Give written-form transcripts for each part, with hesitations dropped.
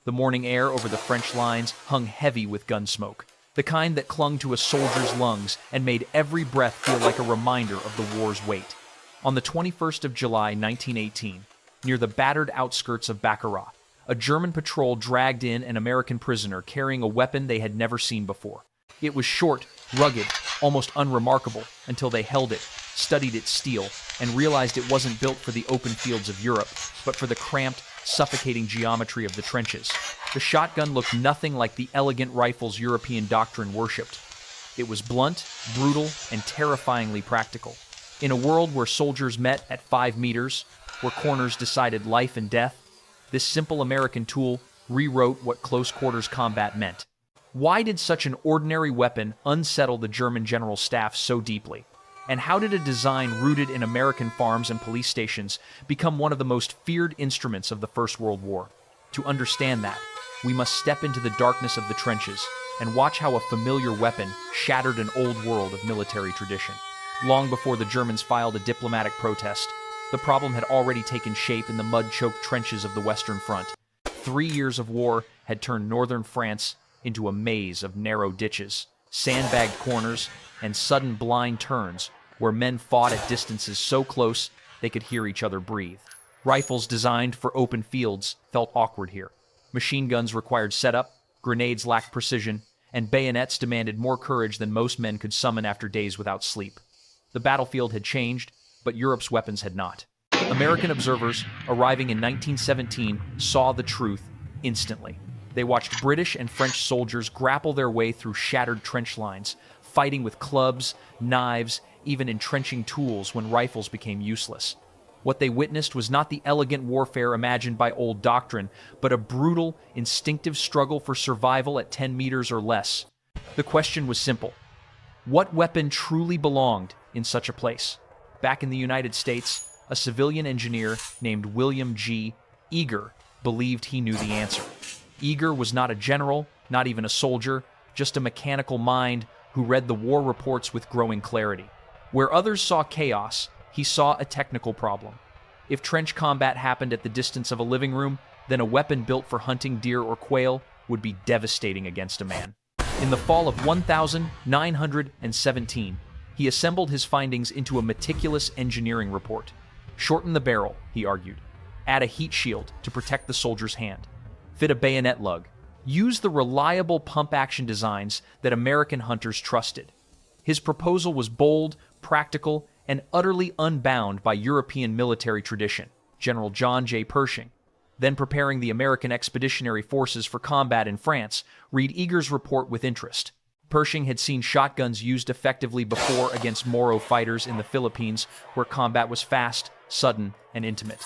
The morning air over the French lines hung heavy with gun smoke, the kind that clung to a soldier's lungs and made every breath feel like a reminder of the war's weight. On the 21st of July, 1918, near the battered outskirts of Baccarat, a German patrol dragged in an American prisoner carrying a weapon they had never seen before. It was short, rugged, almost unremarkable until they held it, studied its steel, and realized it wasn't built for the open fields of Europe, but for the cramped, suffocating geometry of the trenches. The shotgun looked nothing like the elegant rifles European doctrine worshipped. It was blunt, brutal, and terrifyingly practical. In a world where soldiers met at 5 meters, where corners decided life and death, this simple American tool rewrote what close-quarters combat meant. Why did such an ordinary weapon unsettle the German general staff so deeply? And how did a design rooted in American farms and police stations become one of the most feared instruments of the First World War? To understand that, we must step into the darkness of the trenches and watch how a familiar weapon shattered an old world of military tradition. Long before the Germans filed a diplomatic protest, the problem had already taken shape in the mud-choked trenches of the Western Front. 3 years of war had turned northern France into a maze of narrow ditches, sandbagged corners, and sudden blind turns where men fought at distances so close they could hear each other breathe. Rifles designed for open fields felt awkward here. Machine guns required setup, grenades lacked precision, and bayonets demanded more courage than most men could summon after days without sleep. The battlefield had changed, but Europe's weapons had not. American observers, arriving in 1917, saw the truth instantly. They watched British and French soldiers grapple their way through shattered trench lines, fighting with clubs, knives, even entrenching tools when rifles became useless. What they witnessed was not the elegant warfare imagined by old doctrine, but a brutal, instinctive struggle for survival at 10 meters or less. The question was simple. What weapon truly belonged in such a place? Back in the United States, a civilian engineer named William G. Eager believed he knew the answer. Eager was not a general, not even a soldier, just a mechanical mind who read the war reports with growing clarity. Where others saw chaos, he saw a technical problem. If trench combat happened at the distance of a living room, then a weapon built for hunting deer or quail would be devastating against a man. In the fall of 1917, he assembled his findings into a meticulous engineering report. Shorten the barrel, he argued. Add a heat shield to protect the soldier's hand. Fit a bayonet lug. Use the reliable pump-action designs that American hunters trusted. His proposal was bold, practical, and utterly unbound by European military tradition. General John J. Pershing, then preparing the American Expeditionary Forces for combat in France, read Eager's report with interest. Pershing had seen shotguns used effectively before against Moro fighters in the Philippines, where combat was fast, sudden, and intimate.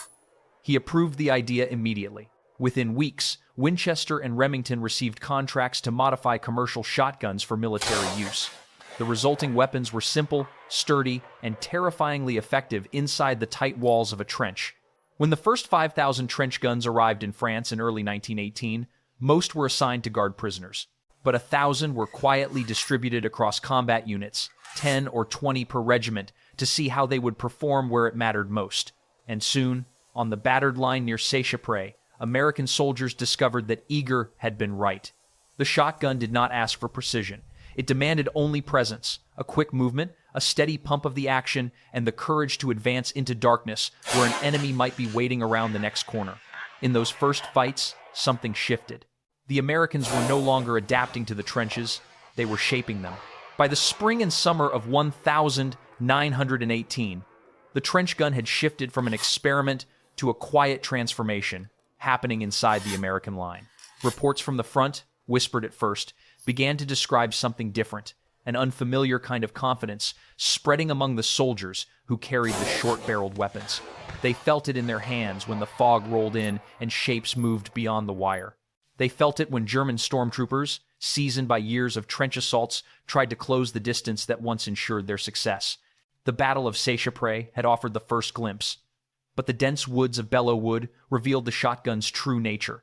He approved the idea immediately. Within weeks, Winchester and Remington received contracts to modify commercial shotguns for military use. The resulting weapons were simple, sturdy, and terrifyingly effective inside the tight walls of a trench. When the first 5,000 trench guns arrived in France in early 1918, most were assigned to guard prisoners. But 1,000 were quietly distributed across combat units, 10 or 20 per regiment, to see how they would perform where it mattered most. And soon, on the battered line near Seicheprey, American soldiers discovered that Eager had been right. The shotgun did not ask for precision. It demanded only presence, a quick movement, a steady pump of the action, and the courage to advance into darkness where an enemy might be waiting around the next corner. In those first fights, something shifted. The Americans were no longer adapting to the trenches, they were shaping them. By the spring and summer of 1918, the trench gun had shifted from an experiment to a quiet transformation happening inside the American line. Reports from the front, whispered at first, began to describe something different, an unfamiliar kind of confidence spreading among the soldiers who carried the short-barreled weapons. They felt it in their hands when the fog rolled in and shapes moved beyond the wire. They felt it when German stormtroopers, seasoned by years of trench assaults, tried to close the distance that once ensured their success. The Battle of Seicheprey had offered the first glimpse, but the dense woods of Belleau Wood revealed the shotgun's true nature.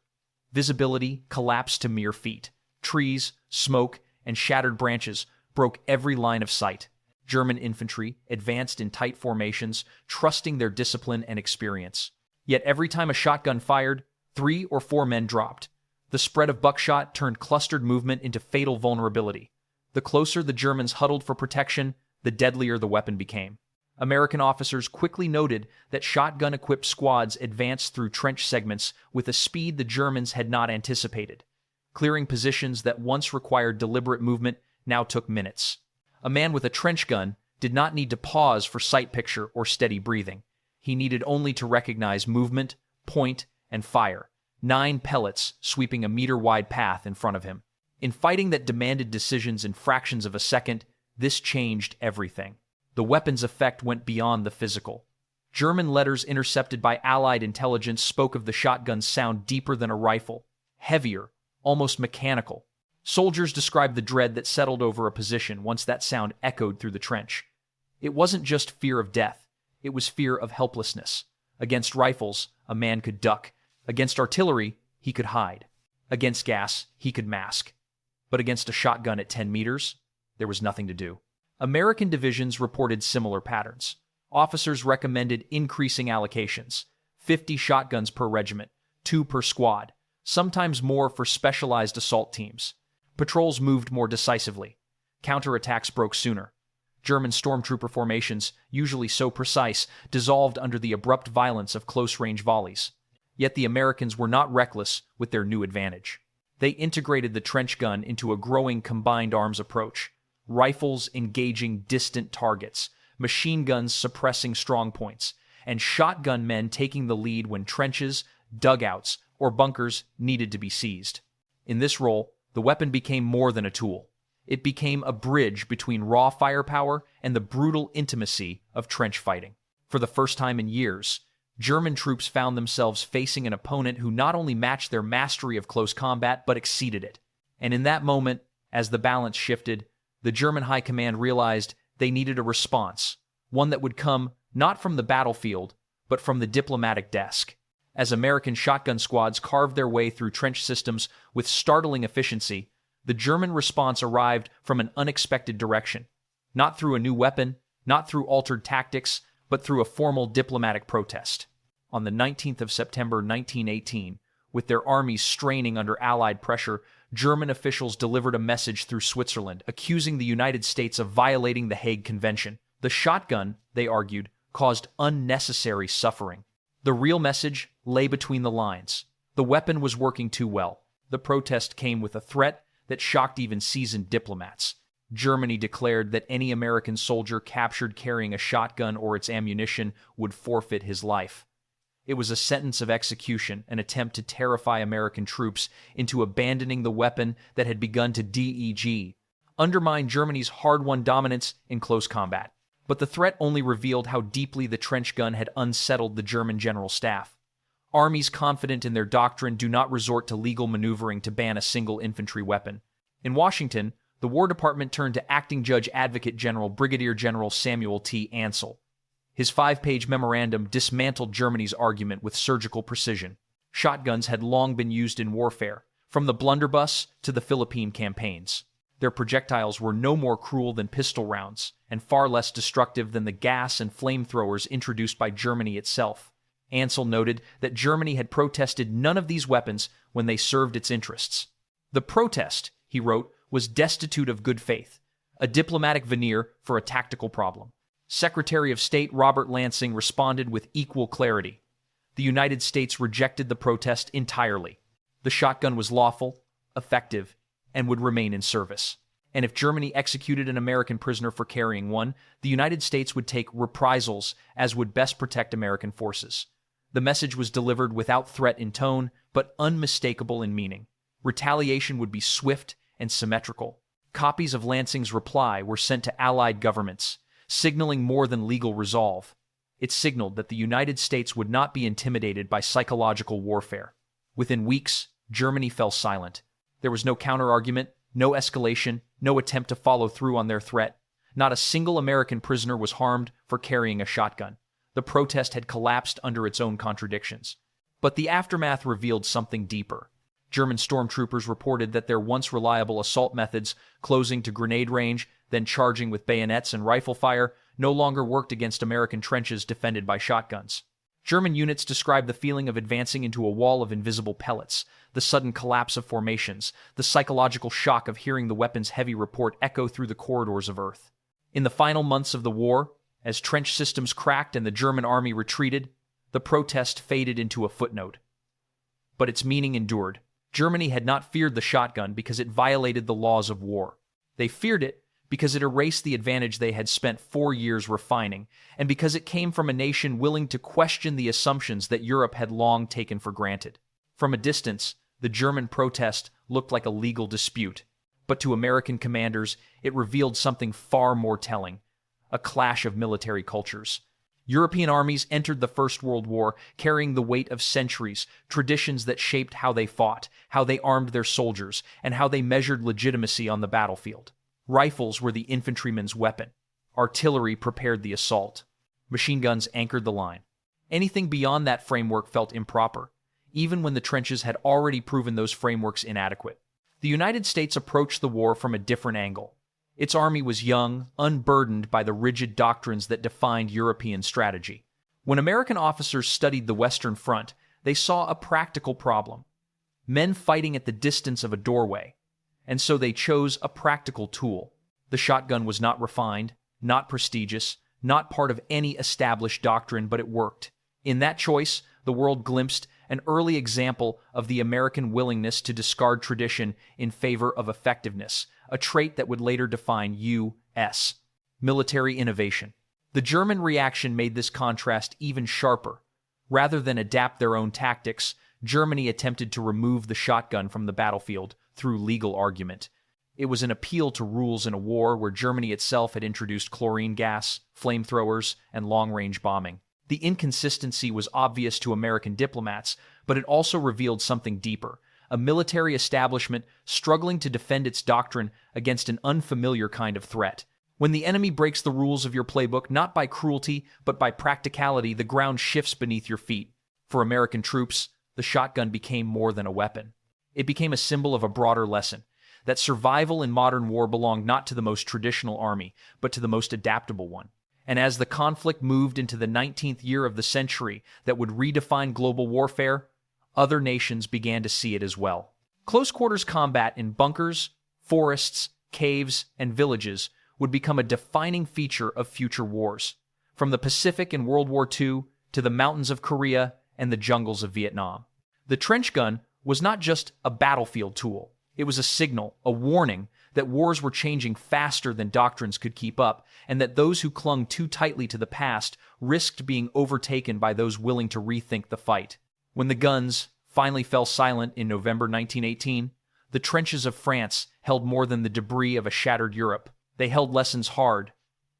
Visibility collapsed to mere feet. Trees, smoke, and shattered branches broke every line of sight. German infantry advanced in tight formations, trusting their discipline and experience. Yet every time a shotgun fired, 3 or 4 men dropped. The spread of buckshot turned clustered movement into fatal vulnerability. The closer the Germans huddled for protection, the deadlier the weapon became. American officers quickly noted that shotgun-equipped squads advanced through trench segments with a speed the Germans had not anticipated. Clearing positions that once required deliberate movement now took minutes. A man with a trench gun did not need to pause for sight picture or steady breathing. He needed only to recognize movement, point, and fire. 9 pellets sweeping a meter-wide path in front of him. In fighting that demanded decisions in fractions of a second, this changed everything. The weapon's effect went beyond the physical. German letters intercepted by Allied intelligence spoke of the shotgun's sound deeper than a rifle, heavier, almost mechanical. Soldiers described the dread that settled over a position once that sound echoed through the trench. It wasn't just fear of death, it was fear of helplessness. Against rifles, a man could duck. Against artillery, he could hide. Against gas, he could mask. But against a shotgun at 10 meters, there was nothing to do. American divisions reported similar patterns. Officers recommended increasing allocations, 50 shotguns per regiment, 2 per squad, sometimes more for specialized assault teams. Patrols moved more decisively. Counterattacks broke sooner. German stormtrooper formations, usually so precise, dissolved under the abrupt violence of close-range volleys. Yet the Americans were not reckless with their new advantage. They integrated the trench gun into a growing combined arms approach. Rifles engaging distant targets, machine guns suppressing strong points, and shotgun men taking the lead when trenches, dugouts, or bunkers needed to be seized. In this role, the weapon became more than a tool. It became a bridge between raw firepower and the brutal intimacy of trench fighting. For the first time in years, German troops found themselves facing an opponent who not only matched their mastery of close combat, but exceeded it. And in that moment, as the balance shifted, the German high command realized they needed a response, one that would come not from the battlefield, but from the diplomatic desk. As American shotgun squads carved their way through trench systems with startling efficiency, the German response arrived from an unexpected direction. Not through a new weapon, not through altered tactics, but through a formal diplomatic protest. On the 19th of September 1918, with their armies straining under Allied pressure, German officials delivered a message through Switzerland accusing the United States of violating the Hague Convention. The shotgun, they argued, caused unnecessary suffering. The real message lay between the lines. The weapon was working too well. The protest came with a threat that shocked even seasoned diplomats. Germany declared that any American soldier captured carrying a shotgun or its ammunition would forfeit his life. It was a sentence of execution, an attempt to terrify American troops into abandoning the weapon that had begun to undermine Germany's hard-won dominance in close combat. But the threat only revealed how deeply the trench gun had unsettled the German general staff. Armies confident in their doctrine do not resort to legal maneuvering to ban a single infantry weapon. In Washington, the War Department turned to Acting Judge Advocate General Brigadier General Samuel T. Ansel. His 5-page memorandum dismantled Germany's argument with surgical precision. Shotguns had long been used in warfare, from the blunderbuss to the Philippine campaigns. Their projectiles were no more cruel than pistol rounds, and far less destructive than the gas and flamethrowers introduced by Germany itself. Ansel noted that Germany had protested none of these weapons when they served its interests. The protest, he wrote, was destitute of good faith, a diplomatic veneer for a tactical problem. Secretary of State Robert Lansing responded with equal clarity. The United States rejected the protest entirely. The shotgun was lawful, effective, and would remain in service. And if Germany executed an American prisoner for carrying one, the United States would take reprisals as would best protect American forces. The message was delivered without threat in tone, but unmistakable in meaning. Retaliation would be swift and symmetrical. Copies of Lansing's reply were sent to Allied governments, signaling more than legal resolve. It signaled that the United States would not be intimidated by psychological warfare. Within weeks, Germany fell silent. There was no counter-argument, no escalation, no attempt to follow through on their threat. Not a single American prisoner was harmed for carrying a shotgun. The protest had collapsed under its own contradictions. But the aftermath revealed something deeper. German stormtroopers reported that their once reliable assault methods, closing to grenade range, then charging with bayonets and rifle fire, no longer worked against American trenches defended by shotguns. German units described the feeling of advancing into a wall of invisible pellets, the sudden collapse of formations, the psychological shock of hearing the weapon's heavy report echo through the corridors of Earth. In the final months of the war, as trench systems cracked and the German army retreated, the protest faded into a footnote. But its meaning endured. Germany had not feared the shotgun because it violated the laws of war. They feared it because it erased the advantage they had spent 4 years refining, and because it came from a nation willing to question the assumptions that Europe had long taken for granted. From a distance, the German protest looked like a legal dispute, but to American commanders, it revealed something far more telling: a clash of military cultures. European armies entered the First World War carrying the weight of centuries, traditions that shaped how they fought, how they armed their soldiers, and how they measured legitimacy on the battlefield. Rifles were the infantryman's weapon. Artillery prepared the assault. Machine guns anchored the line. Anything beyond that framework felt improper, even when the trenches had already proven those frameworks inadequate. The United States approached the war from a different angle. Its army was young, unburdened by the rigid doctrines that defined European strategy. When American officers studied the Western Front, they saw a practical problem: men fighting at the distance of a doorway. And so they chose a practical tool. The shotgun was not refined, not prestigious, not part of any established doctrine, but it worked. In that choice, the world glimpsed an early example of the American willingness to discard tradition in favor of effectiveness, a trait that would later define U.S. military innovation. The German reaction made this contrast even sharper. Rather than adapt their own tactics, Germany attempted to remove the shotgun from the battlefield through legal argument. It was an appeal to rules in a war where Germany itself had introduced chlorine gas, flamethrowers, and long-range bombing. The inconsistency was obvious to American diplomats, but it also revealed something deeper: a military establishment struggling to defend its doctrine against an unfamiliar kind of threat. When the enemy breaks the rules of your playbook, not by cruelty, but by practicality, the ground shifts beneath your feet. For American troops, the shotgun became more than a weapon. It became a symbol of a broader lesson: that survival in modern war belonged not to the most traditional army, but to the most adaptable one. And as the conflict moved into the 19th year of the century that would redefine global warfare, other nations began to see it as well. Close-quarters combat in bunkers, forests, caves, and villages would become a defining feature of future wars, from the Pacific in World War II to the mountains of Korea and the jungles of Vietnam. The trench gun was not just a battlefield tool. It was a signal, a warning, that wars were changing faster than doctrines could keep up, and that those who clung too tightly to the past risked being overtaken by those willing to rethink the fight. When the guns finally fell silent in November 1918, the trenches of France held more than the debris of a shattered Europe. They held lessons hard,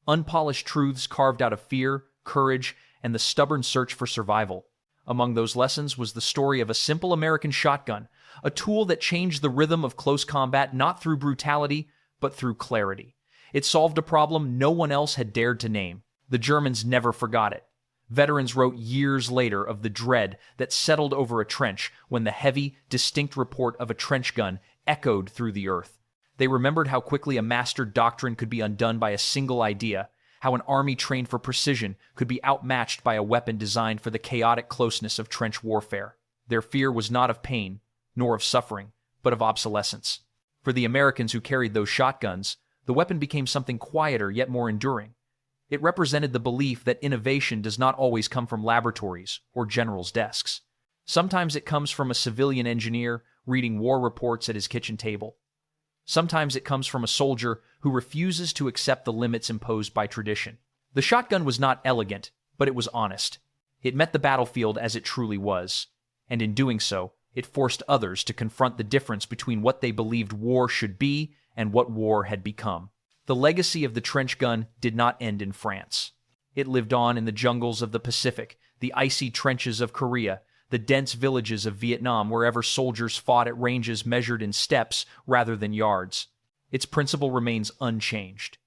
unpolished truths carved out of fear, courage, and the stubborn search for survival. Among those lessons was the story of a simple American shotgun, a tool that changed the rhythm of close combat not through brutality, but through clarity. It solved a problem no one else had dared to name. The Germans never forgot it. Veterans wrote years later of the dread that settled over a trench when the heavy, distinct report of a trench gun echoed through the earth. They remembered how quickly a mastered doctrine could be undone by a single idea, how an army trained for precision could be outmatched by a weapon designed for the chaotic closeness of trench warfare. Their fear was not of pain, nor of suffering, but of obsolescence. For the Americans who carried those shotguns, the weapon became something quieter yet more enduring. It represented the belief that innovation does not always come from laboratories or generals' desks. Sometimes it comes from a civilian engineer reading war reports at his kitchen table. Sometimes it comes from a soldier who refuses to accept the limits imposed by tradition. The shotgun was not elegant, but it was honest. It met the battlefield as it truly was, and in doing so, it forced others to confront the difference between what they believed war should be and what war had become. The legacy of the trench gun did not end in France. It lived on in the jungles of the Pacific, the icy trenches of Korea, the dense villages of Vietnam, wherever soldiers fought at ranges measured in steps rather than yards. Its principle remains unchanged.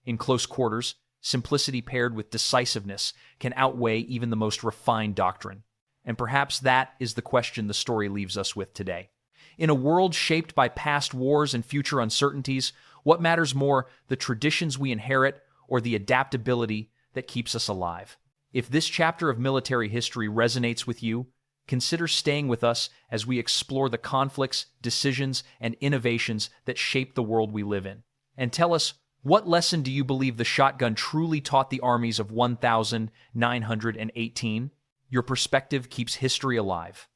In close quarters, simplicity paired with decisiveness can outweigh even the most refined doctrine. And perhaps that is the question the story leaves us with today. In a world shaped by past wars and future uncertainties, what matters more, the traditions we inherit or the adaptability that keeps us alive? If this chapter of military history resonates with you, consider staying with us as we explore the conflicts, decisions, and innovations that shape the world we live in. And tell us, what lesson do you believe the shotgun truly taught the armies of 1918? Your perspective keeps history alive.